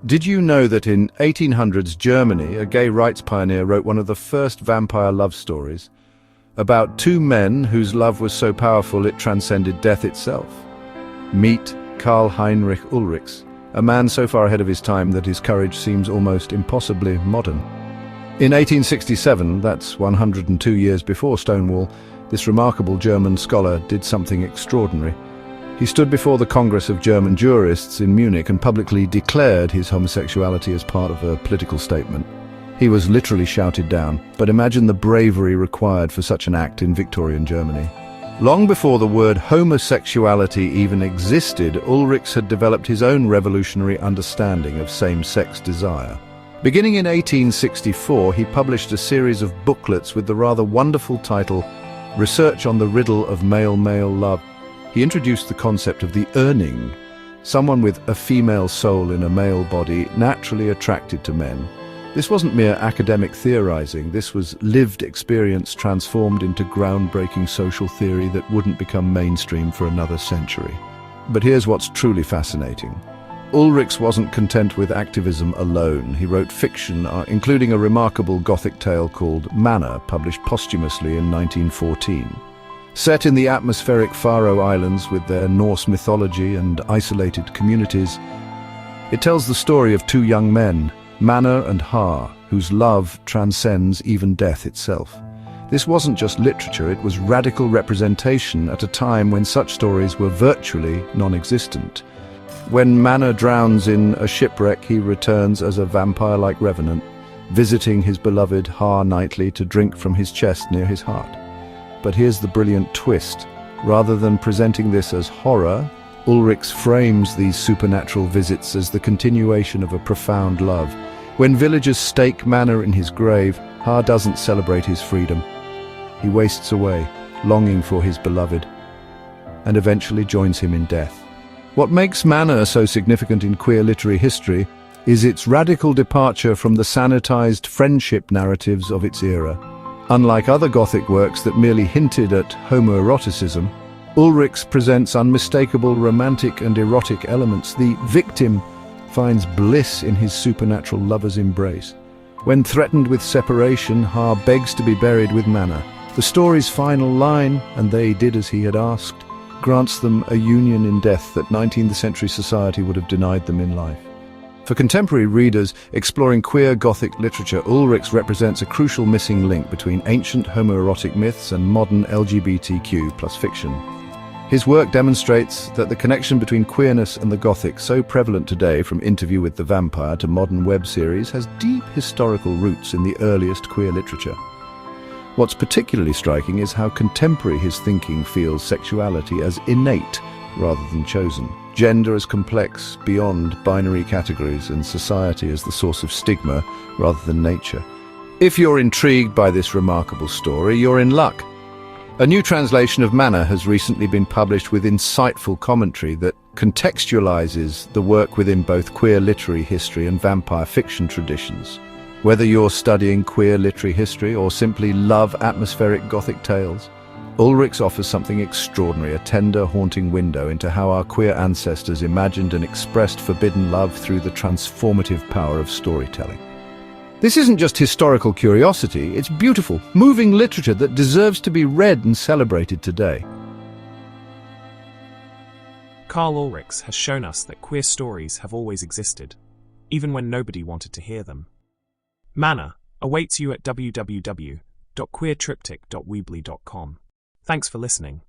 Did you know that in 1800s Germany, a gay rights pioneer wrote one of the first vampire love stories about two men whose love was so powerful it transcended death itself? Meet Karl Heinrich Ulrichs, a man so far ahead of his time that his courage seems almost impossibly modern. In 1867, that's 102 years before Stonewall, this remarkable German scholar did something extraordinary. He stood before the Congress of German Jurists in Munich and publicly declared his homosexuality as part of a political statement. He was literally shouted down, but imagine the bravery required for such an act in Victorian Germany. Long before the word homosexuality even existed, Ulrichs had developed his own revolutionary understanding of same-sex desire. Beginning in 1864, he published a series of booklets with the rather wonderful title, Research on the Riddle of Male-Male Love. He introduced the concept of the urning, someone with a female soul in a male body naturally attracted to men. This wasn't mere academic theorizing, this was lived experience transformed into groundbreaking social theory that wouldn't become mainstream for another century. But here's what's truly fascinating. Ulrichs wasn't content with activism alone. He wrote fiction, including a remarkable Gothic tale called Manor, published posthumously in 1914. Set in the atmospheric Faroe Islands with their Norse mythology and isolated communities, it tells the story of two young men, Manor and Har, whose love transcends even death itself. This wasn't just literature, it was radical representation at a time when such stories were virtually non-existent. When Manor drowns in a shipwreck, he returns as a vampire-like revenant, visiting his beloved Har nightly to drink from his chest near his heart. But here's the brilliant twist. Rather than presenting this as horror, Ulrichs frames these supernatural visits as the continuation of a profound love. When villagers stake Manor in his grave, Har doesn't celebrate his freedom. He wastes away, longing for his beloved, and eventually joins him in death. What makes Manor so significant in queer literary history is its radical departure from the sanitized friendship narratives of its era. Unlike other Gothic works that merely hinted at homoeroticism, Ulrichs presents unmistakable romantic and erotic elements. The victim finds bliss in his supernatural lover's embrace. When threatened with separation, Har begs to be buried with Manor. The story's final line, "and they did as he had asked," grants them a union in death that 19th century society would have denied them in life. For contemporary readers exploring queer Gothic literature, Ulrichs represents a crucial missing link between ancient homoerotic myths and modern LGBTQ+ fiction. His work demonstrates that the connection between queerness and the Gothic, so prevalent today from Interview with the Vampire to modern web series, has deep historical roots in the earliest queer literature. What's particularly striking is how contemporary his thinking feels sexuality as innate rather than chosen, gender as complex beyond binary categories, and society as the source of stigma rather than nature. If you're intrigued by this remarkable story, you're in luck. A new translation of Manor has recently been published with insightful commentary that contextualizes the work within both queer literary history and vampire fiction traditions. Whether you're studying queer literary history or simply love atmospheric Gothic tales, Ulrichs offers something extraordinary, a tender, haunting window into how our queer ancestors imagined and expressed forbidden love through the transformative power of storytelling. This isn't just historical curiosity, it's beautiful, moving literature that deserves to be read and celebrated today. Karl Ulrichs has shown us that queer stories have always existed, even when nobody wanted to hear them. Manor awaits you at www.queertriptych.weebly.com. Thanks for listening.